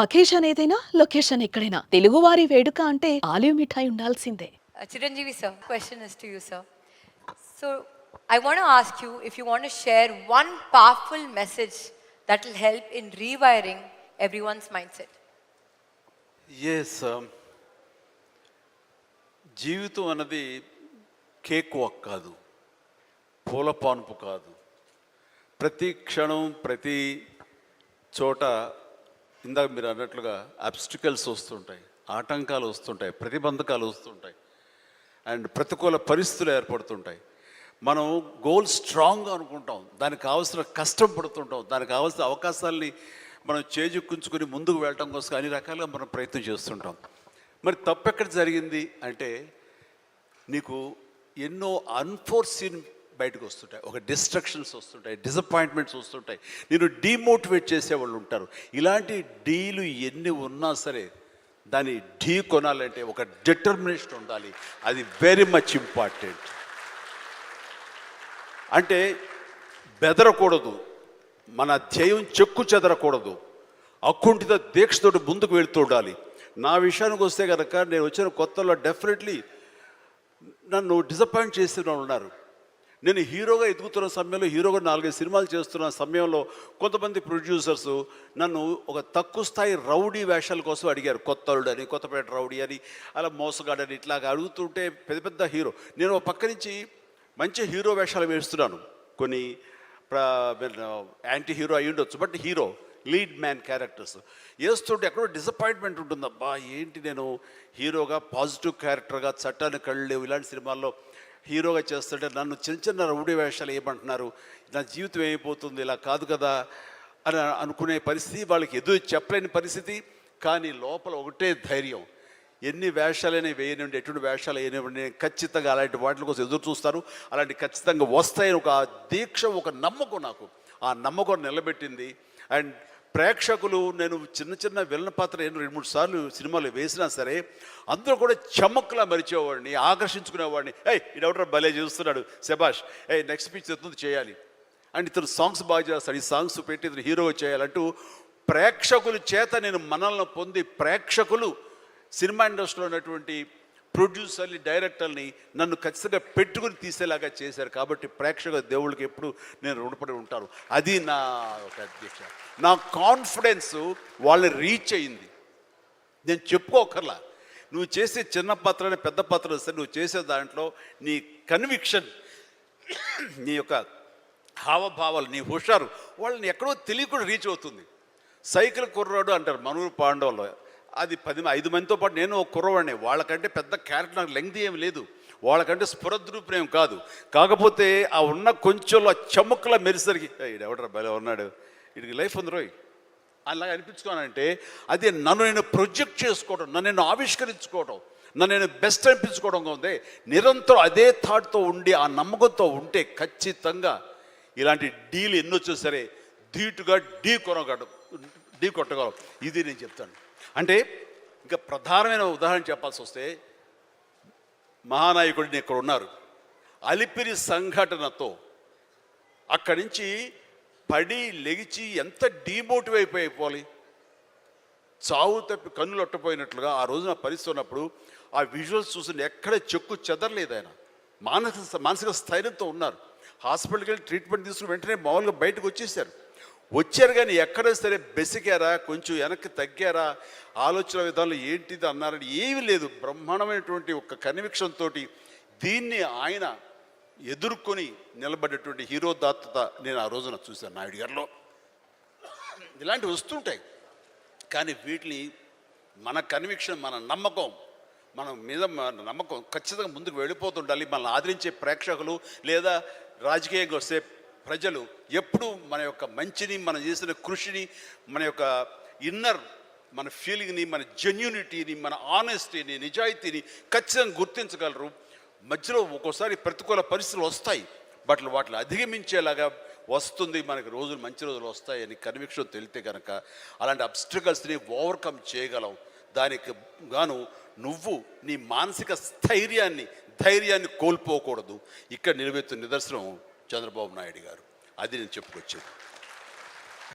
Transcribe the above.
Occasion ఏదైనా location ఎక్కడైనా తెలుగువారి వేడుక అంటే ఆలివ్ మిఠాయి ఉండాల్సిందే. Chiranjeevi sir, question is to you, sir. So, I want to ask you if you want to share one powerful message that will help in rewiring everyone's mindset. Yes జీవితం అన్నది cake walk కాదు, పూల పాన్పు కాదు. ప్రతి క్షణం ప్రతి చోట ఇందాక మీరు అన్నట్లుగా అబ్స్టికల్స్ వస్తుంటాయి, ఆటంకాలు వస్తుంటాయి, ప్రతిబంధకాలు వస్తుంటాయి, అండ్ ప్రతికూల పరిస్థితులు ఏర్పడుతుంటాయి. మనం గోల్ స్ట్రాంగ్ అనుకుంటాం, దానికి కావాల్సిన కష్టం పడుతుంటాం, దానికి కావాల్సిన అవకాశాలని మనం చేజెక్కించుకొని ముందుకు వెళ్ళటం కోసం అన్ని రకాలుగా మనం ప్రయత్నం చేస్తుంటాం. మరి తప్పు ఎక్కడ జరిగింది అంటే నీకు ఎన్నో అన్ఫోర్సీన్ బయటకు వస్తుంటాయి, ఒక డిస్ట్రక్షన్స్ వస్తుంటాయి, డిసప్పాయింట్మెంట్స్ వస్తుంటాయి, నేను డీమోటివేట్ చేసేవాళ్ళు ఉంటారు. ఇలాంటి డీలు ఎన్ని ఉన్నా సరే దాన్ని ఢీ కొనాలంటే ఒక డిటర్మినేషన్ ఉండాలి. అది వెరీ మచ్ ఇంపార్టెంట్. అంటే బెదరకూడదు, మన ధ్యేయం చెక్కు చెదరకూడదు, అకుంఠిత దీక్షతోటి ముందుకు వెళుతూ ఉండాలి. నా విషయానికి వస్తే కనుక నేను వచ్చిన కొత్తలో డెఫినెట్లీ నన్ను డిసప్పాయింట్ చేసిన వాళ్ళు ఉన్నారు. నేను హీరోగా ఎదుగుతున్న సమయంలో, హీరోగా 4-5 సినిమాలు చేస్తున్న సమయంలో కొంతమంది ప్రొడ్యూసర్స్ నన్ను ఒక తక్కువ స్థాయి రౌడీ వేషాల కోసం అడిగారు. కొత్తలుడు అని, కొత్తపేట రౌడీ అని, అలా మోసగాడని ఇట్లాగా అడుగుతుంటే పెద్ద పెద్ద హీరో, నేను ఒక పక్క నుంచి మంచి హీరో వేషాలు వేస్తున్నాను, కొన్ని యాంటీ హీరో అయి ఉండొచ్చు, but hero lead man characters వేస్తుంటే ఎక్కడో డిసప్పాయింట్మెంట్ ఉంటుంది. అబ్బా ఏంటి నేను హీరోగా పాజిటివ్ క్యారెక్టర్గా, చట్టాన్ని కళ్ళు లేవు ఇలాంటి సినిమాల్లో హీరోగా చేస్తుంటే నన్ను చిన్న చిన్న రౌడీ వేషాలు ఏమంటున్నారు, నా జీవితం ఏమైపోతుంది, ఇలా కాదు కదా అని అనుకునే పరిస్థితి, వాళ్ళకి ఎదురు చెప్పలేని పరిస్థితి. కానీ లోపల ఒకటే ధైర్యం, ఎన్ని వేషాలైనా వేయనివ్వండి, ఎటువంటి వేషాలు వేయనివ్వండి, నేను ఖచ్చితంగా అలాంటి వాటి కోసం ఎదురు చూస్తాను, అలాంటి ఖచ్చితంగా వస్తాయని ఒక దీక్ష, ఒక నమ్మకం నాకు. ఆ నమ్మకం నిలబెట్టింది. అండ్ ప్రేక్షకులు, నేను చిన్న చిన్న విలన్ పాత్ర 2-3 సార్లు సినిమాలు వేసినా సరే అందరూ కూడా చమక్కులా మరిచేవాడిని, ఆకర్షించుకునేవాడిని. ఇడెవడో భలే చూస్తున్నాడు, శబాష్, నెక్స్ట్ పిక్చర్ ఎత్తుంది చేయాలి, అండ్ ఇతను సాంగ్స్ బాగా చేస్తాడు, ఈ సాంగ్స్ పెట్టి ఇతను హీరోగా చేయాలంటూ ప్రేక్షకుల చేత నేను మనల్ని పొంది, ప్రేక్షకులు సినిమా ఇండస్ట్రీలో ఉన్నటువంటి ప్రొడ్యూసర్ని, డైరెక్టర్ని నన్ను ఖచ్చితంగా పెట్టుకుని తీసేలాగా చేశారు. కాబట్టి ప్రేక్షక దేవుళ్ళకి ఎప్పుడు నేను రుణపడి ఉంటాను. అది నా ఒక అధ్యక్ష. నా కాన్ఫిడెన్స్ వాళ్ళని రీచ్ అయింది. నేను చెప్పుకోకర్లా, నువ్వు చేసే చిన్న పాత్రని పెద్ద పాత్ర సరే, నువ్వు చేసే దాంట్లో నీ కన్విక్షన్, నీ యొక్క హావభావాలు, నీ హుషారు వాళ్ళని ఎక్కడో తెలియకుండా రీచ్ అవుతుంది. సైకిల్ కుర్రాడు అంటారు మనూరు పాండవులు, అది 5 మందితో పాటు నేను ఒక కుర్రవాడిని. వాళ్ళకంటే పెద్ద క్యారెక్టర్ నాకు లెంగ్త్ ఏమి లేదు, వాళ్ళకంటే స్ఫురద్రూపేం కాదు. కాకపోతే ఆ ఉన్న కొంచెంలో చముక్కలా మెరిసరికి ఎవడరా భలే ఉన్నాడు, వీడికి లైఫ్ ఉంది రోయ్ అలాగా అనిపించుకోనంటే అది నన్ను నేను ప్రొజెక్ట్ చేసుకోవడం, నన్ను నేను ఆవిష్కరించుకోవడం, నన్ను నేను బెస్ట్ అనిపించుకోవడంగా ఉంది. నిరంతరం అదే థాట్తో ఉండి, ఆ నమ్మకంతో ఉంటే ఖచ్చితంగా ఇలాంటి డీలు ఎన్నొచ్చా సరే ధీటుగా ఢీ కొట్టగలం. ఇది నేను చెప్తాను. అంటే ఇంకా ప్రధానమైన ఉదాహరణ చెప్పాల్సి వస్తే, మహానాయకుడిని ఇక్కడ ఉన్నారు, అలిపిరి సంఘటనతో అక్కడి నుంచి పడి లెగిచి ఎంత డీమోటివేట్ అయిపోవాలి, చావు తప్పి కన్నులు ఒట్టపోయినట్లుగా ఆ రోజున పరిస్థితి ఉన్నప్పుడు ఆ విజువల్స్ చూసి ఎక్కడ చెక్కు చెదరలేదు. ఆయన మానసిక స్థైర్యంతో ఉన్నారు. హాస్పిటల్కి వెళ్ళి ట్రీట్మెంట్ తీసుకుని వెంటనే మామూలుగా బయటకు వచ్చారు. కానీ ఎక్కడ సరే బెసికారా, కొంచెం వెనక్కి తగ్గారా, ఆలోచన విధానంలో ఏంటిది అన్నారని ఏమీ లేదు. బ్రహ్మాండమైనటువంటి ఒక కన్విక్షన్ తోటి దీన్ని ఆయన ఎదుర్కొని నిలబడేటువంటి హీరో దాత్తత నేను ఆ రోజున చూశాను నాయుడు గారిలో. ఇలాంటివి వస్తుంటాయి, కానీ వీటిని మన కన్విక్షన్, మన నమ్మకం, మన మీద మన నమ్మకం ఖచ్చితంగా ముందుకు వెళ్ళిపోతుండాలి. మనల్ని ఆదరించే ప్రేక్షకులు లేదా రాజకీయంగా వస్తే ప్రజలు ఎప్పుడు మన యొక్క మంచిని, మనం చేసిన కృషిని, మన యొక్క ఇన్నర్ మన ఫీలింగ్ని, మన జెన్యూనిటీని, మన ఆనెస్టీని, నిజాయితీని ఖచ్చితంగా గుర్తించగలరు. మధ్యలో ఒక్కోసారి ప్రతికూల పరిస్థితులు వస్తాయి, బట్ వాటిని అధిగమించేలాగా వస్తుంది, మనకి రోజులు మంచి రోజులు వస్తాయని కన్విక్షన్ తెలితే కనుక అలాంటి అబ్స్ట్రకల్స్ని ఓవర్కమ్ చేయగలం. దానికి గాను నువ్వు నీ మానసిక ధైర్యాన్ని కోల్పోకూడదు. ఇక్కడ నిలబెత్తున్న నిదర్శనం చంద్రబాబు నాయుడు గారు. అది నేను చెప్పుకొచ్చేది.